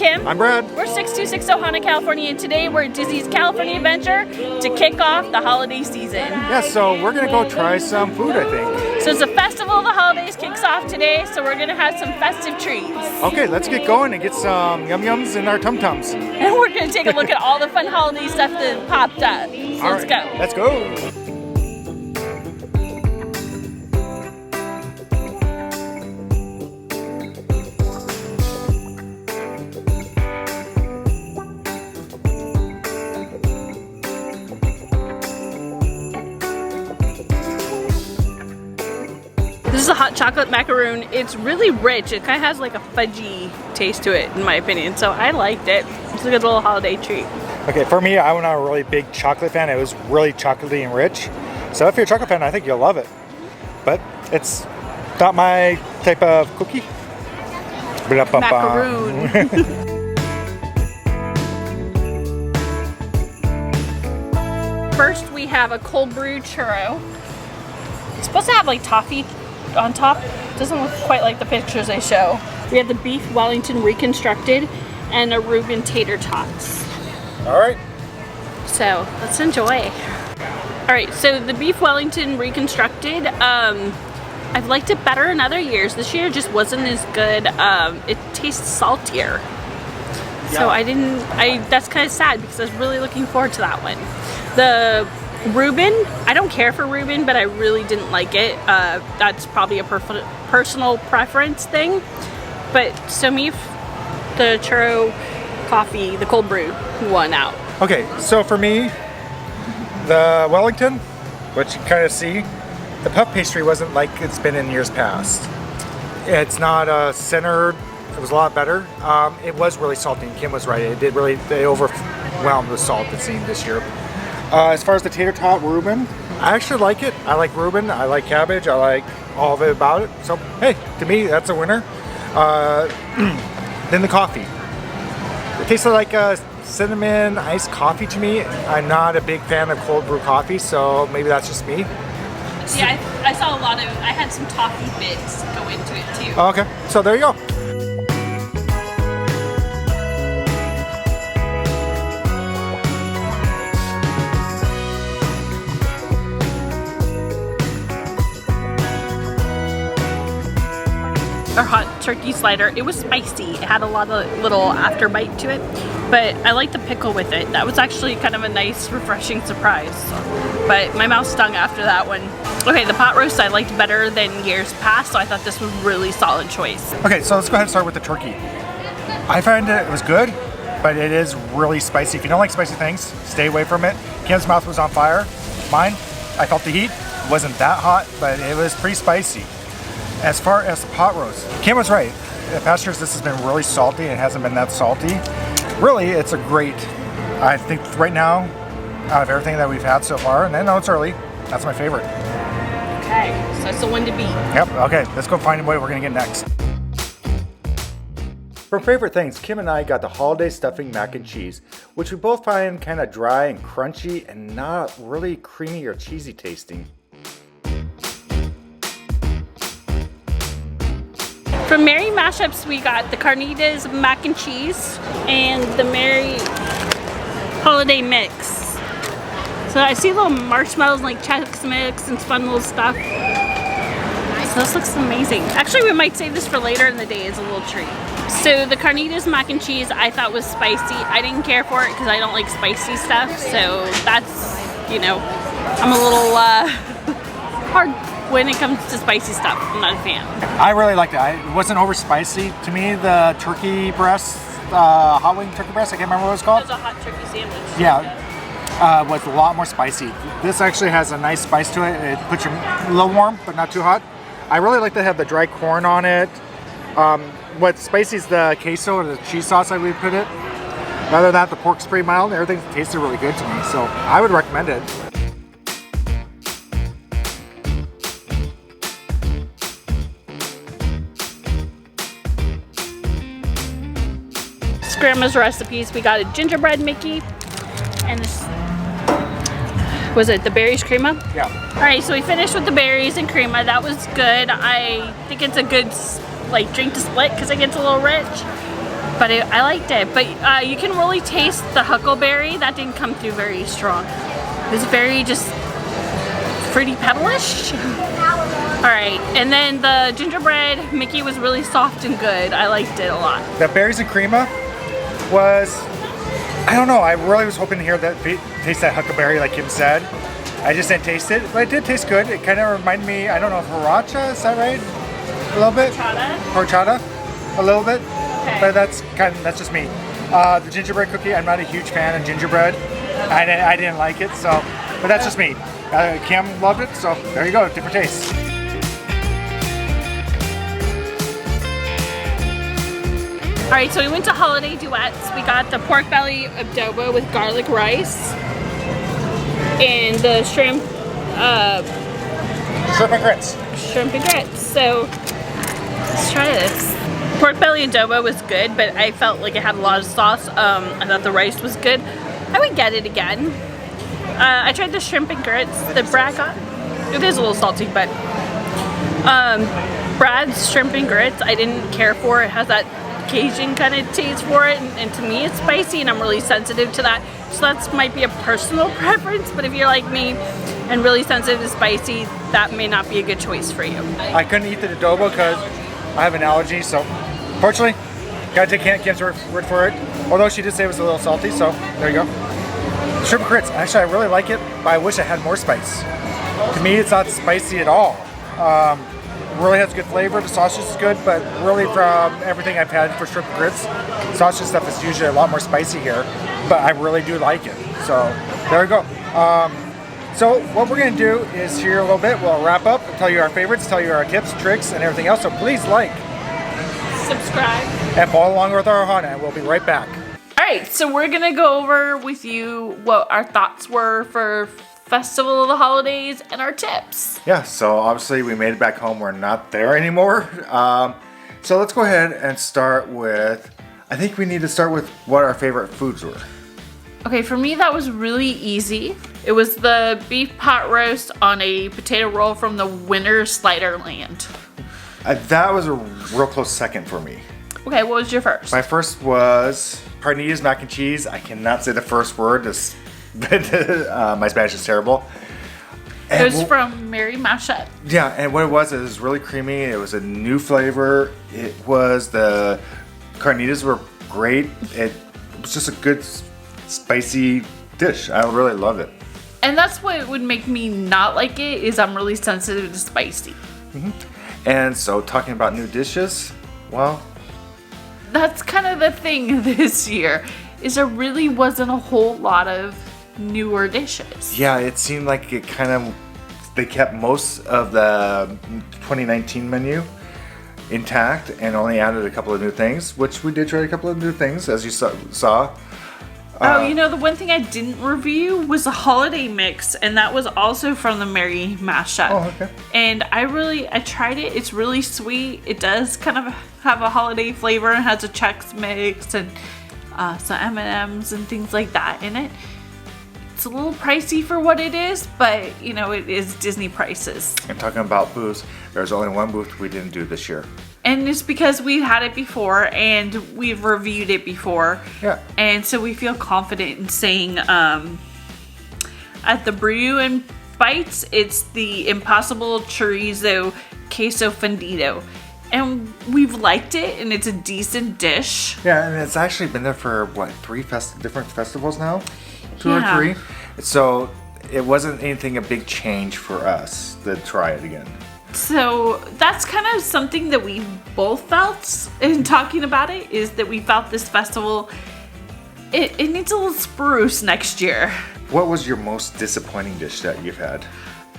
Kim. I'm Brad. We're 6260 Honda, California, and today we're at Disney's California Adventure to kick off the holiday season. Yeah, so we're gonna go try some food, I think. So it's a festival of the holidays kicks off today, so we're gonna have some festive treats. Okay, let's get going and get some yum-yums in our tum-tums. And we're gonna take a look at all the fun holiday stuff that popped up. So let's go. Let's go. This is a hot chocolate macaroon. It's really rich. It kind of has like a fudgy taste to it, in my opinion. So I liked it. It's a good little holiday treat. Okay, for me, I'm not a really big chocolate fan. It was really chocolatey and rich. So if you're a chocolate fan, I think you'll love it. But it's not my type of cookie. Macaroon. First, we have a cold brew churro. It's supposed to have like toffee on top. Doesn't look quite like the pictures they show. We have the beef Wellington reconstructed and a Reuben tater tots. All right. So let's enjoy. All right, so the beef Wellington reconstructed, I've liked it better in other years. This year just wasn't as good. It tastes saltier. So that's kind of sad because I was really looking forward to that one. The Reuben, I don't care for Reuben, but I really didn't like it. That's probably a personal preference thing. But so the churro coffee, the cold brew, won out. Okay, so for me, the Wellington, which you kind of see, the puff pastry wasn't like it's been in years past. It's not centered. It was a lot better. It was really salty, and Kim was right. They overwhelmed the salt it seemed this year. As far as the tater tot Reuben, I actually like it. I like Reuben, I like cabbage, I like all of it about it. So hey, to me, that's a winner. Then the coffee. It tasted like a cinnamon iced coffee to me. I'm not a big fan of cold brew coffee, so maybe that's just me. Yeah, I saw I had some toffee bits go into it too. Okay, so there you go. Our hot turkey slider, it was spicy. It had a lot of little after bite to it, but I like the pickle with it. That was actually kind of a nice, refreshing surprise. But my mouth stung after that one. Okay, the pot roast I liked better than years past, so I thought this was a really solid choice. Okay, so let's go ahead and start with the turkey. I find it was good, but it is really spicy. If you don't like spicy things, stay away from it. Kim's mouth was on fire. Mine, I felt the heat. It wasn't that hot, but it was pretty spicy. As far as the pot roast, Kim was right. In past years, this has been really salty and it hasn't been that salty. Really, it's a great, I think right now, out of everything that we've had so far, and I know it's early, that's my favorite. Okay, so that's the one to beat. Yep, okay, let's go find what we're gonna get next. For favorite things, Kim and I got the holiday stuffing mac and cheese, which we both find kind of dry and crunchy and not really creamy or cheesy tasting. From Merry Mashups, we got the Carnitas mac and cheese and the Merry Holiday Mix. So I see little marshmallows like Chex Mix and fun little stuff. So this looks amazing. Actually, we might save this for later in the day as a little treat. So the Carnitas mac and cheese I thought was spicy. I didn't care for it because I don't like spicy stuff. So that's, I'm a little hard when it comes to spicy stuff. I'm not a fan. I really liked it. It wasn't over spicy. To me, the turkey breast, hot wing turkey breast, I can't remember what it was called. It was a hot turkey sandwich. Yeah, was a lot more spicy. This actually has a nice spice to it. It puts you a little warm, but not too hot. I really like to have the dry corn on it. What's spicy is the queso or the cheese sauce I would put it. Other than that, the pork's pretty mild. Everything tasted really good to me, so I would recommend it. Grandma's recipes. We got a gingerbread Mickey and this was it the berries crema? Yeah. All right, so we finished with the berries and crema. That was good. I think it's a good like drink to split because it gets a little rich. But I liked it. But you can really taste the huckleberry. That didn't come through very strong. It was very just fruity pebblish. Alright, and then the gingerbread Mickey was really soft and good. I liked it a lot. The berries and crema was, I don't know, I really was hoping to hear that, taste that huckleberry like Kim said. I just didn't taste it, but it did taste good. It kind of reminded me, I don't know, of Sriracha, is that right? A little bit? Horchata? A little bit. Okay. But that's just me. The gingerbread cookie, I'm not a huge fan of gingerbread. I didn't like it, so, but that's just me. Kim loved it, so there you go, different taste. Alright, so we went to Holiday Duets. We got the pork belly adobo with garlic rice and the shrimp and grits. Shrimp and grits. So let's try this. Pork belly adobo was good, but I felt like it had a lot of sauce. I thought the rice was good. I would get it again. I tried the shrimp and grits that Brad got. It is a little salty, but Brad's shrimp and grits I didn't care for. It has that Cajun kind of taste for it, and to me it's spicy, and I'm really sensitive to that. So that might be a personal preference, but if you're like me and really sensitive to spicy, that may not be a good choice for you. I couldn't eat the adobo because I have an allergy, so fortunately, gotta take Kim's word for it. Although she did say it was a little salty, so there you go. Shrimp and grits, actually I really like it, but I wish I had more spice. To me, it's not spicy at all. Really has good flavor. The sausage is good, but really from everything I've had for shrimp and grits, sausage stuff is usually a lot more spicy here, but I really do like it. So there we go. So what we're gonna do is here a little bit, we'll wrap up, tell you our favorites, tell you our tips, tricks, and everything else. So please like, subscribe, and follow along with our Hana, and we'll be right back. Alright, so we're gonna go over with you what our thoughts were for Festival of the Holidays and our tips. Yeah, so obviously we made it back home. We're not there anymore. So let's go ahead and start with, I think we need to start with what our favorite foods were. Okay, for me that was really easy. It was the beef pot roast on a potato roll from the Winter Sliderland. That was a real close second for me. Okay, what was your first? My first was carnitas mac and cheese. I cannot say the first word. My Spanish is terrible. And it was from Mary Mashup. Yeah, and what it was really creamy. It was a new flavor. It was, the carnitas were great. It was just a good spicy dish. I really love it. And that's what would make me not like it, is I'm really sensitive to spicy. Mm-hmm. And so talking about new dishes, well, that's kind of the thing this year, is there really wasn't a whole lot of newer dishes. Yeah, it seemed like they kept most of the 2019 menu intact and only added a couple of new things, which we did try a couple of new things, as you saw. Oh, you know, the one thing I didn't review was the holiday mix, and that was also from the Mary Mashup. Oh, okay. And I tried it. It's really sweet. It does kind of have a holiday flavor. It has a Chex Mix and some M&Ms and things like that in it. It's a little pricey for what it is, but you know, it is Disney prices. And talking about booths, there's only one booth we didn't do this year. And it's because we've had it before and we've reviewed it before. Yeah. And so we feel confident in saying at the Brew and Bites, it's the Impossible Chorizo Queso Fundido. And we've liked it, and it's a decent dish. Yeah, and it's actually been there for, what, 3 different festivals now? 2 yeah. or 3? So it wasn't anything a big change for us to try it again. So that's kind of something that we both felt in talking about it, is that we felt this festival, it needs a little spruce next year. What was your most disappointing dish that you've had?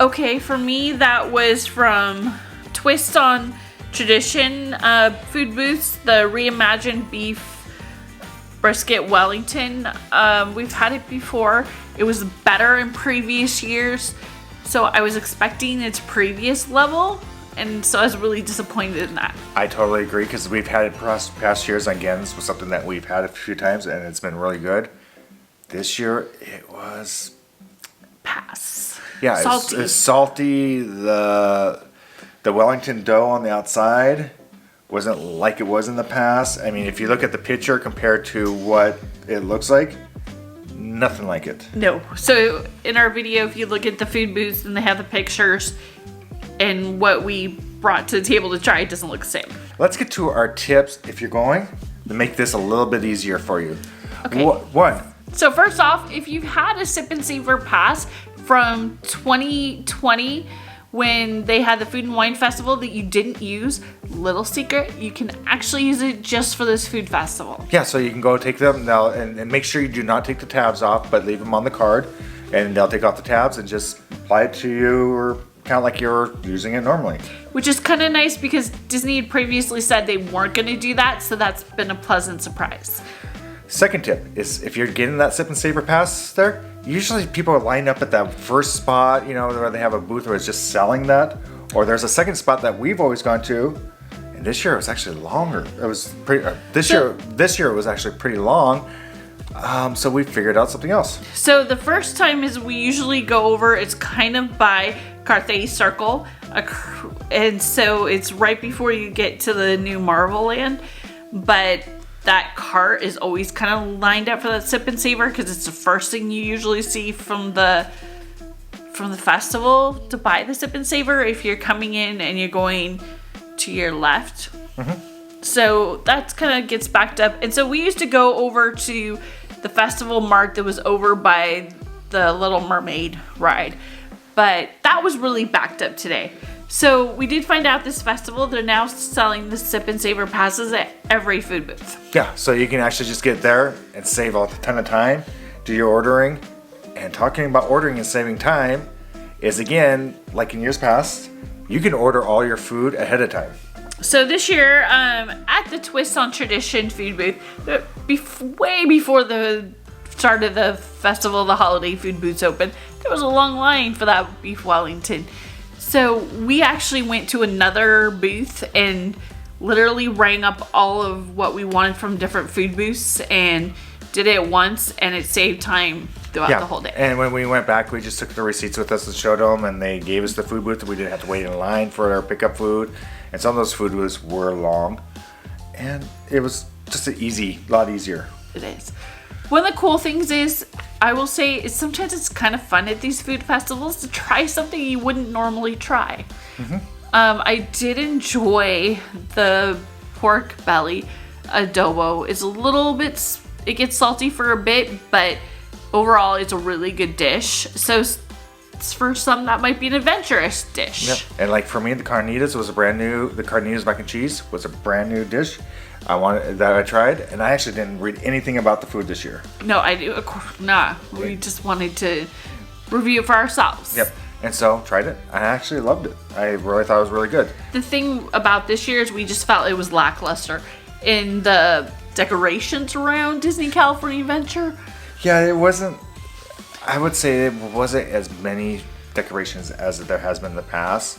Okay, for me that was from Twist on Tradition food booths, the reimagined beef brisket Wellington. We've had it before. It was better in previous years, so I was expecting its previous level, and so I was really disappointed in that. I totally agree, because we've had it past years. Again, this was something that we've had a few times, and it's been really good. This year, it was pass. Yeah, it's salty. The Wellington dough on the outside wasn't like it was in the past. I mean, if you look at the picture compared to what it looks like, nothing like it. No. So in our video, if you look at the food booths and they have the pictures and what we brought to the table to try, it doesn't look the same. Let's get to our tips if you're going to make this a little bit easier for you. Okay. One. So first off, if you've had a Sip and Savor pass from 2020 when they had the Food and Wine Festival that you didn't use, little secret, you can actually use it just for this food festival. Yeah, so you can go take them now and make sure you do not take the tabs off, but leave them on the card, and they'll take off the tabs and just apply it to you or kind of like you're using it normally. Which is kind of nice because Disney had previously said they weren't going to do that, so that's been a pleasant surprise. Second tip is if you're getting that Sip and Savor pass there, usually people are lined up at that first spot, where they have a booth where it's just selling that, or there's a second spot that we've always gone to, and this year it was actually longer. It was pretty. This year it was actually pretty long. So we figured out something else. So the first time is we usually go over. It's kind of by Carthay Circle, and so it's right before you get to the new Marvel Land, but that cart is always kind of lined up for that Sip and Savor because it's the first thing you usually see from the festival to buy the Sip and Savor if you're coming in and you're going to your left. Mm-hmm. So that kind of gets backed up. And so we used to go over to the festival mart that was over by the Little Mermaid ride, but that was really backed up today. So we did find out this festival, they're now selling the Sip and Savor passes at every food booth. Yeah, so you can actually just get there and save a ton of time, do your ordering. And talking about ordering and saving time is, again, like in years past, you can order all your food ahead of time. So this year, at the Twist on Tradition food booth, way before the start of the festival, the holiday food booths open, there was a long line for that beef Wellington. So we actually went to another booth and literally rang up all of what we wanted from different food booths and did it once, and it saved time throughout the whole day. And when we went back, we just took the receipts with us and showed them, and they gave us the food booth. We didn't have to wait in line for our pickup food. And some of those food booths were long, and it was just a lot easier. It is. One of the cool things is, I will say, is sometimes it's kind of fun at these food festivals to try something you wouldn't normally try. Mm-hmm. I did enjoy the pork belly adobo. It's a little bit, it gets salty for a bit, but overall it's a really good dish. So it's for some that might be an adventurous dish. Yep. And like for me, the carnitas mac and cheese was a brand new dish that I tried, and I actually didn't read anything about the food this year. No, I do. We just wanted to review it for ourselves. Yep. And so tried it. I actually loved it. I really thought it was really good. The thing about this year is we just felt it was lackluster in the decorations around Disney California Adventure. Yeah, it wasn't. I would say it wasn't as many decorations as there has been in the past.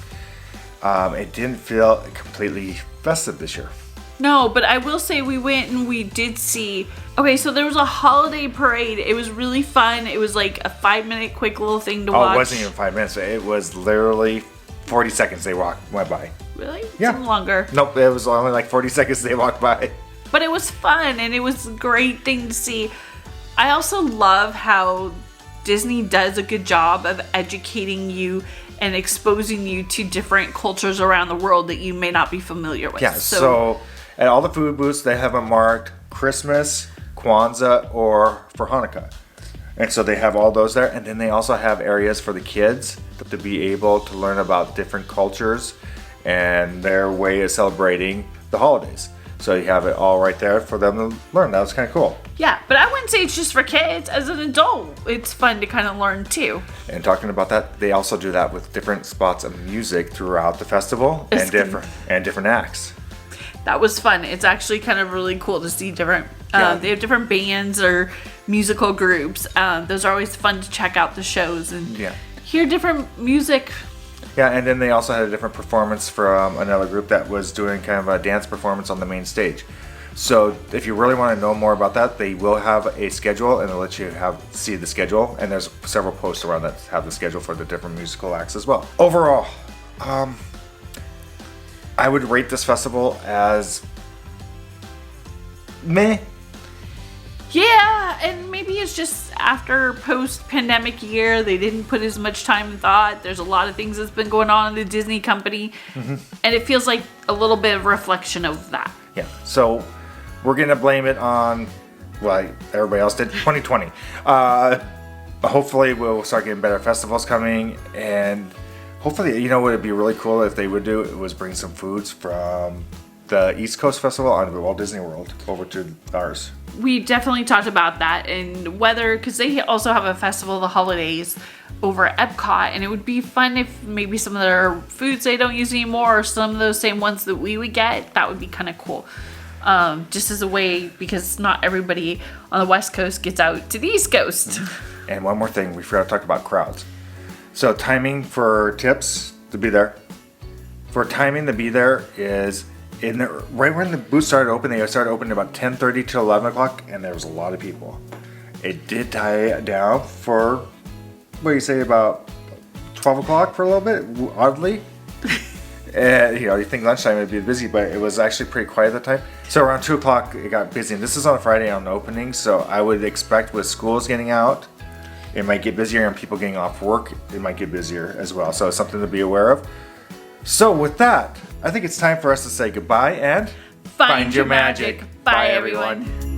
It didn't feel completely festive this year. No, but I will say we went and we did see. Okay, so there was a holiday parade. It was really fun. It was like a 5-minute quick little thing to watch. Oh, it wasn't even 5 minutes. It was literally 40 seconds they went by. Really? Yeah. Something longer. Nope, it was only like 40 seconds they walked by. But it was fun, and it was a great thing to see. I also love how Disney does a good job of educating you and exposing you to different cultures around the world that you may not be familiar with. Yeah, so at all the food booths, they have them marked Christmas, Kwanzaa, or for Hanukkah. And so they have all those there. And then they also have areas for the kids to be able to learn about different cultures and their way of celebrating the holidays. So you have it all right there for them to learn. That was kind of cool. Yeah, but I wouldn't say it's just for kids. As an adult, it's fun to kind of learn too. And talking about that, they also do that with different spots of music throughout the festival and different acts. That was fun. It's actually kind of really cool to see different. They have different bands or musical groups. Those are always fun to check out the shows and hear different music. Yeah, and then they also had a different performance from another group that was doing kind of a dance performance on the main stage. So if you really want to know more about that, they will have a schedule, and they'll let you see the schedule. And there's several posts around that have the schedule for the different musical acts as well. Overall, I would rate this festival as meh. Yeah, and maybe it's just after post-pandemic year, they didn't put as much time and thought. There's a lot of things that's been going on in the Disney company, and it feels like a little bit of reflection of that. Yeah, so we're gonna blame it on, well, everybody else did, 2020. Hopefully we'll start getting better festivals coming, and hopefully, you know what would be really cool if they would do, it was bring some foods from the East Coast Festival on Walt Disney World over to ours. We definitely talked about that, and whether, because they also have a festival of the holidays over at Epcot, and it would be fun if maybe some of their foods they don't use anymore, or some of those same ones that we would get, that would be kind of cool. Just as a way, because not everybody on the West Coast gets out to the East Coast. And one more thing, we forgot to talk about crowds. So timing for tips to be there. For timing to be there is right when the booth started opening. They started opening about 10:30 to 11 o'clock, and there was a lot of people. It did die down for, what do you say, about 12 o'clock for a little bit, oddly. And, you know, you think lunchtime would be busy, but it was actually pretty quiet at the time. So around 2 o'clock, it got busy. And this is on a Friday on the opening, so I would expect with schools getting out, it might get busier, and people getting off work, it might get busier as well. So it's something to be aware of. So with that, I think it's time for us to say goodbye and Find your magic. Bye, everyone.